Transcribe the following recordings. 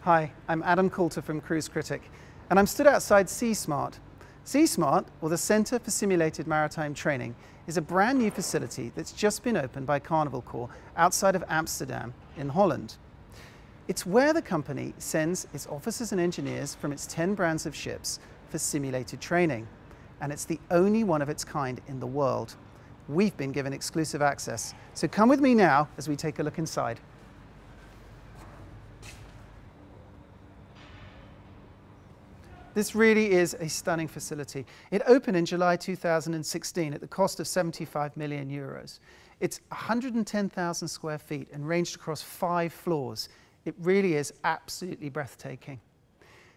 Hi, I'm Adam Coulter from Cruise Critic, and I'm stood outside SeaSmart. SeaSmart, or the Centre for Simulated Maritime Training, is a brand new facility that's just been opened by Carnival Corps outside of Amsterdam in Holland. It's where the company sends its officers and engineers from its 10 brands of ships for simulated training, and it's the only one of its kind in the world. We've been given exclusive access, so come with me now as we take a look inside. This really is a stunning facility. It opened in July 2016 at the cost of 75 million euros. It's 110,000 square feet and ranged across 5 floors. It really is absolutely breathtaking.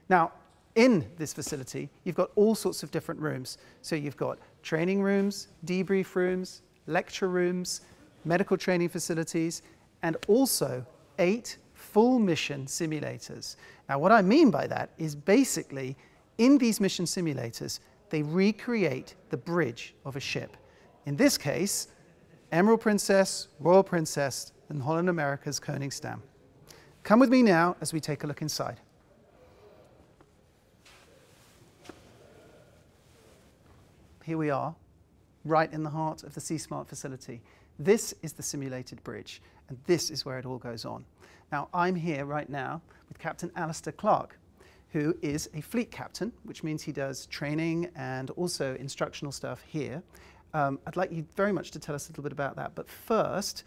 Now, in this facility, you've got all sorts of different rooms. So you've got training rooms, debrief rooms, lecture rooms, medical training facilities, and also 8 full mission simulators. Now, what I mean by that is basically in these mission simulators, they recreate the bridge of a ship. In this case, Emerald Princess, Royal Princess, and Holland America's Koningsdam. Come with me now as we take a look inside. Here we are, right in the heart of the SeaSmart facility. This is the simulated bridge, and this is where it all goes on. Now, I'm here right now with Captain Alistair Clark, who is a fleet captain, which means he does training and also instructional stuff here. I'd like you very much to tell us a little bit about that, but first,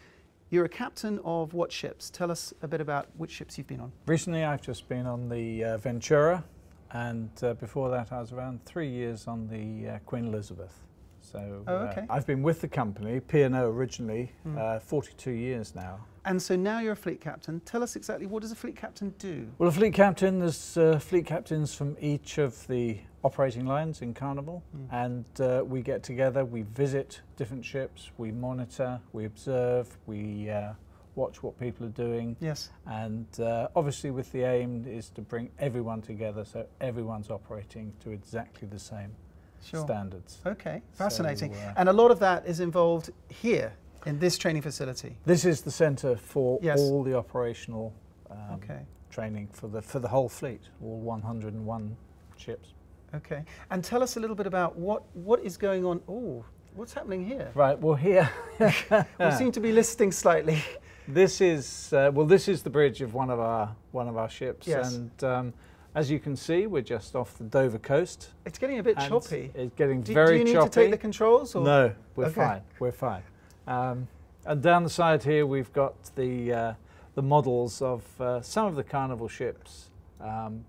you're a captain of what ships? Tell us a bit about which ships you've been on. Recently, I've just been on the Ventura, and before that, I was around 3 years on the Queen Elizabeth. So okay. I've been with the company, P&O originally, 42 years now. And so now you're a fleet captain. Tell us exactly, what does a fleet captain do? Well, a fleet captain, there's fleet captains from each of the operating lines in Carnival, and we get together, we visit different ships, we monitor, we observe, we watch what people are doing. Yes. And obviously with the aim is to bring everyone together so everyone's operating to exactly the same standards. Okay, fascinating. So, and a lot of that is involved here in this training facility. This is the centre for all the operational training for the whole fleet, all 101 ships. Okay, and tell us a little bit about what is going on. Oh, what's happening here? Right. Well, here we seem to be listing slightly. This is this is the bridge of one of our ships, and as you can see, we're just off the Dover coast. It's getting a bit choppy. It's getting very choppy. Do you need to take the controls? Or? No, we're fine. We're fine. And down the side here, we've got the models of some of the Carnival ships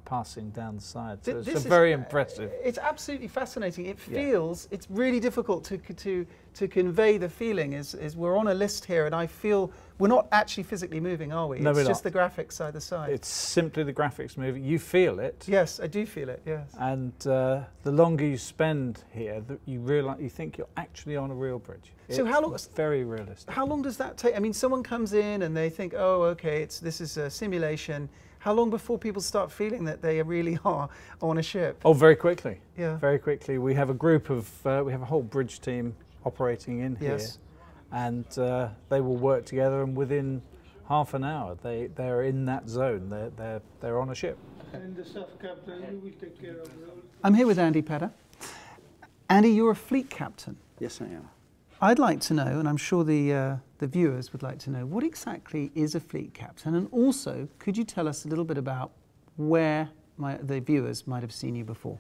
passing down the side. So it's very impressive. It's absolutely fascinating. It feels it's really difficult to convey the feeling. Is we're on a list here, and I feel we're not actually physically moving, are we? No, it's just the graphics either side. It's simply the graphics moving. You feel it. Yes, I do feel it. Yes. And the longer you spend here, you realise, you think you're actually on a real bridge. So how long? It's very realistic. How long does that take? I mean, someone comes in and they think, oh, okay, this is a simulation. How long before people start feeling that they really are on a ship? Oh, very quickly. Yeah. Very quickly. We have a group of, we have a whole bridge team operating in here, and they will work together, and within half an hour they're in that zone. They're on a ship. And the staff captain, you will take care of the role. I'm here with Andy Pedder. Andy, you're a fleet captain. Yes, I am. I'd like to know, and I'm sure the viewers would like to know, what exactly is a fleet captain? And also, could you tell us a little bit about where the viewers might have seen you before?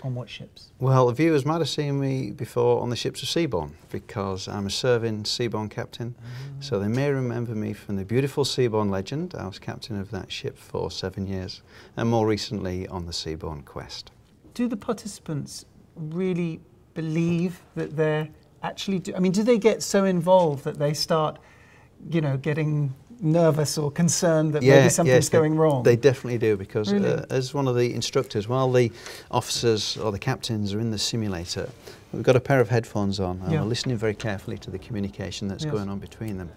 On what ships? Well, the viewers might have seen me before on the ships of Seabourn, because I'm a serving Seabourn captain. So they may remember me from the beautiful Seabourn Legend. I was captain of that ship for 7 years, and more recently on the Seabourn Quest. Do the participants really believe that they're actually, I mean, do they get so involved that they start, you know, getting nervous or concerned that maybe something's going wrong? They definitely do, because really? As one of the instructors, while the officers or the captains are in the simulator, we've got a pair of headphones on, and we're listening very carefully to the communication that's going on between them.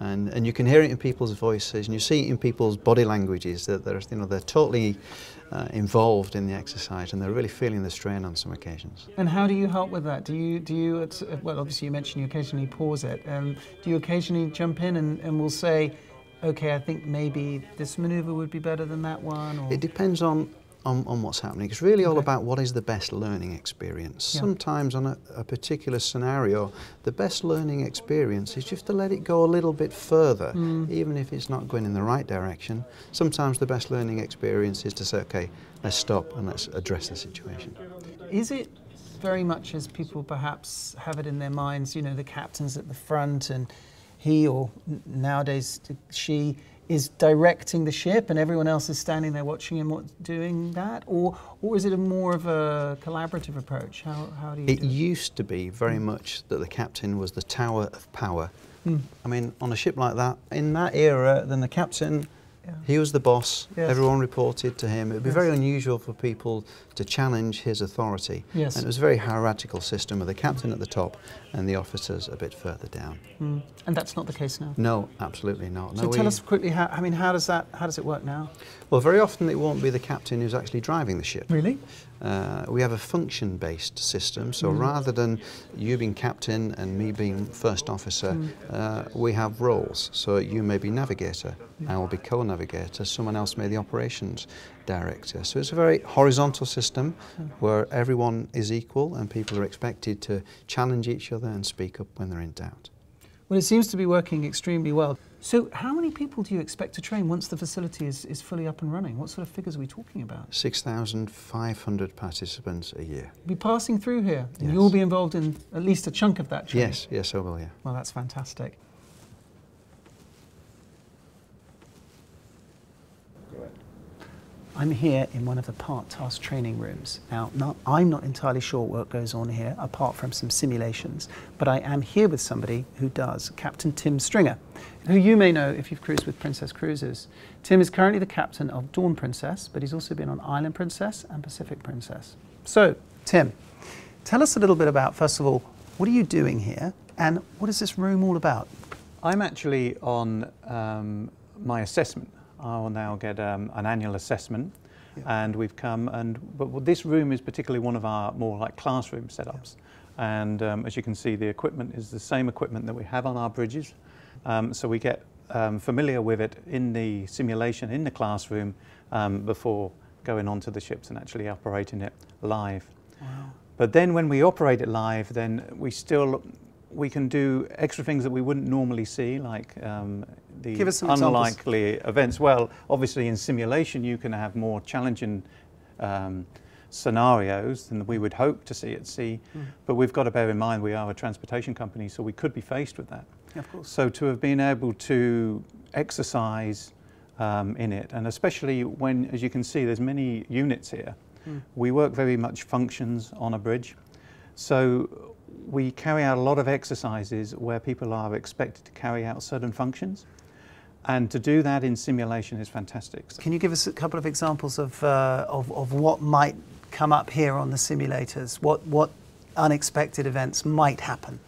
And you can hear it in people's voices, and you see it in people's body languages that they're totally involved in the exercise, and they're really feeling the strain on some occasions. And how do you help with that? Do you well, obviously you mentioned you occasionally pause it. Do you occasionally jump in and will say, okay, I think maybe this manoeuvre would be better than that one? Or? It depends on what's happening. It's really all about what is the best learning experience. Yeah. Sometimes on a particular scenario, the best learning experience is just to let it go a little bit further, even if it's not going in the right direction. Sometimes the best learning experience is to say, okay, let's stop and let's address the situation. Is it very much as people perhaps have it in their minds, you know, the captain's at the front and he, or nowadays she, is directing the ship and everyone else is standing there watching him doing that? Or is it more of a collaborative approach? How do you It do it? used to be very much that the captain was the tower of power. I mean, on a ship like that, in that era, then the captain, he was the boss, everyone reported to him. It would be very unusual for people to challenge his authority. Yes. And it was a very hierarchical system with the captain at the top and the officers a bit further down. And that's not the case now? No, absolutely not. So tell us quickly, how does it work now? Well, very often it won't be the captain who's actually driving the ship. Really? We have a function-based system, so rather than you being captain and me being first officer, we have roles. So you may be navigator, I will be co-navigator, someone else may be the operations director. So it's a very horizontal system where everyone is equal and people are expected to challenge each other and speak up when they're in doubt. Well, it seems to be working extremely well. So how many people do you expect to train once the facility is fully up and running? What sort of figures are we talking about? 6,500 participants a year. Be passing through here, and Yes. you'll be involved in at least a chunk of that training? Yes, I will, yeah. Well, that's fantastic. I'm here in one of the part task training rooms. Now, I'm not entirely sure what goes on here, apart from some simulations, but I am here with somebody who does, Captain Tim Stringer, who you may know if you've cruised with Princess Cruises. Tim is currently the captain of Dawn Princess, but he's also been on Island Princess and Pacific Princess. So, Tim, tell us a little bit about, first of all, what are you doing here, and what is this room all about? I'm actually on my assessment. I will now get an annual assessment, and we've come but this room is particularly one of our more like classroom setups, and as you can see, the equipment is the same equipment that we have on our bridges, so we get familiar with it in the simulation in the classroom before going onto the ships and actually operating it live. Wow. But then when we operate it live, then we can do extra things that we wouldn't normally see, like the Give us some unlikely events. Well, obviously in simulation you can have more challenging scenarios than we would hope to see at sea, but we've got to bear in mind we are a transportation company, so we could be faced with that. Of course. So to have been able to exercise in it, and especially when, as you can see, there's many units here, we work very much functions on a bridge. So we carry out a lot of exercises where people are expected to carry out certain functions, and to do that in simulation is fantastic. Can you give us a couple of examples of what might come up here on the simulators? What unexpected events might happen?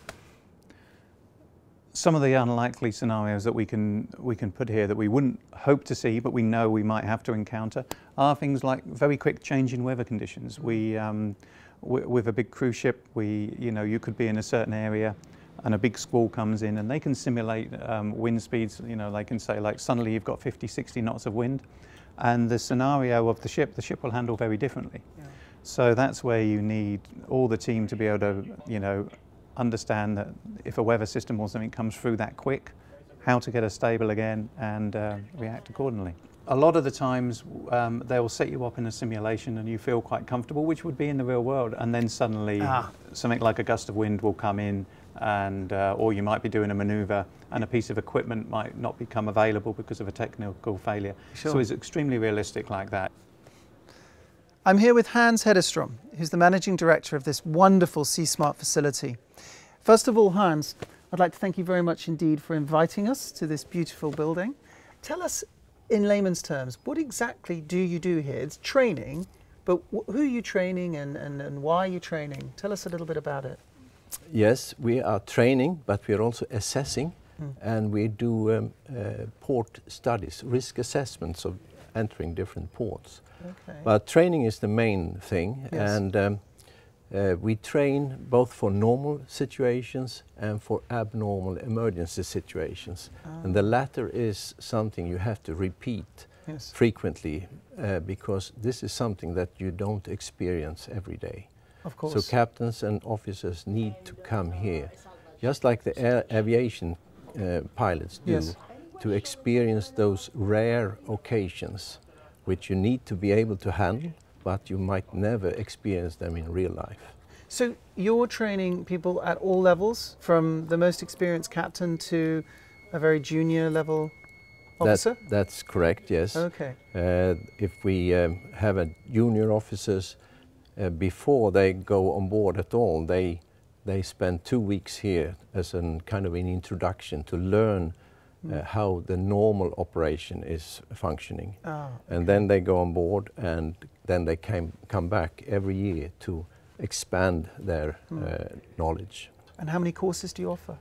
Some of the unlikely scenarios that we can put here that we wouldn't hope to see, but we know we might have to encounter, are things like very quick change in weather conditions. With a big cruise ship, you could be in a certain area and a big squall comes in and they can simulate wind speeds. They can say, like, suddenly you've got 50, 60 knots of wind, and the scenario of the ship will handle very differently. Yeah. So that's where you need all the team to be able to, understand that if a weather system or something comes through that quick, how to get us stable again and react accordingly. A lot of the times they'll set you up in a simulation and you feel quite comfortable, which would be in the real world, and then suddenly something like a gust of wind will come in, and or you might be doing a manoeuvre and a piece of equipment might not become available because of a technical failure. Sure. So it's extremely realistic like that. I'm here with Hans Hedestrom, who's the Managing Director of this wonderful SeaSmart facility. First of all, Hans, I'd like to thank you very much indeed for inviting us to this beautiful building. Tell us, in layman's terms, what exactly do you do here? It's training, but who are you training and why are you training? Tell us a little bit about it. Yes, we are training, but we are also assessing, and we do port studies, risk assessments of entering different ports. Okay. But training is the main thing, yes. And We train both for normal situations and for abnormal emergency situations. And the latter is something you have to repeat frequently because this is something that you don't experience every day. Of course. So captains and officers need to come here, just like the aviation pilots do, to experience those rare occasions which you need to be able to handle, but you might never experience them in real life. So you're training people at all levels, from the most experienced captain to a very junior level officer? That's correct, yes. Okay. If we have a junior officers, before they go on board at all, they spend 2 weeks here as a kind of an introduction to learn how the normal operation is functioning. And then they go on board, and then they come back every year to expand their knowledge. And how many courses do you offer?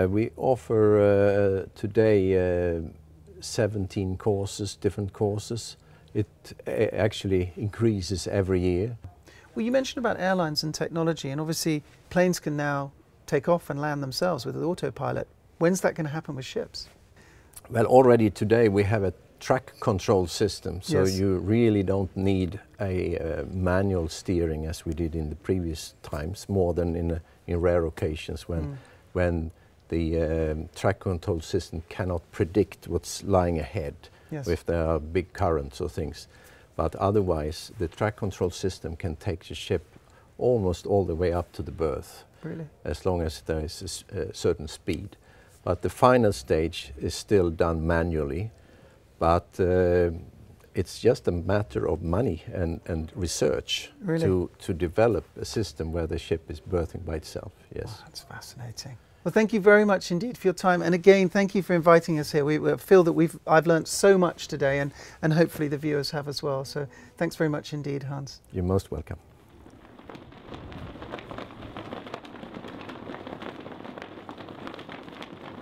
We offer today 17 courses, different courses. It actually increases every year. Well, you mentioned about airlines and technology, and obviously planes can now take off and land themselves with an autopilot. When's that going to happen with ships? Well, already today we have a track control system, so you really don't need a manual steering as we did in the previous times, more than in rare occasions when the track control system cannot predict what's lying ahead, if there are big currents or things. But otherwise, the track control system can take the ship almost all the way up to the berth, as long as there is a certain speed. But the final stage is still done manually, but it's just a matter of money and research to develop a system where the ship is berthing by itself. Yes. Wow, that's fascinating. Well, thank you very much indeed for your time, and again, thank you for inviting us here. We feel that I've learnt so much today, and hopefully the viewers have as well. So thanks very much indeed, Hans. You're most welcome.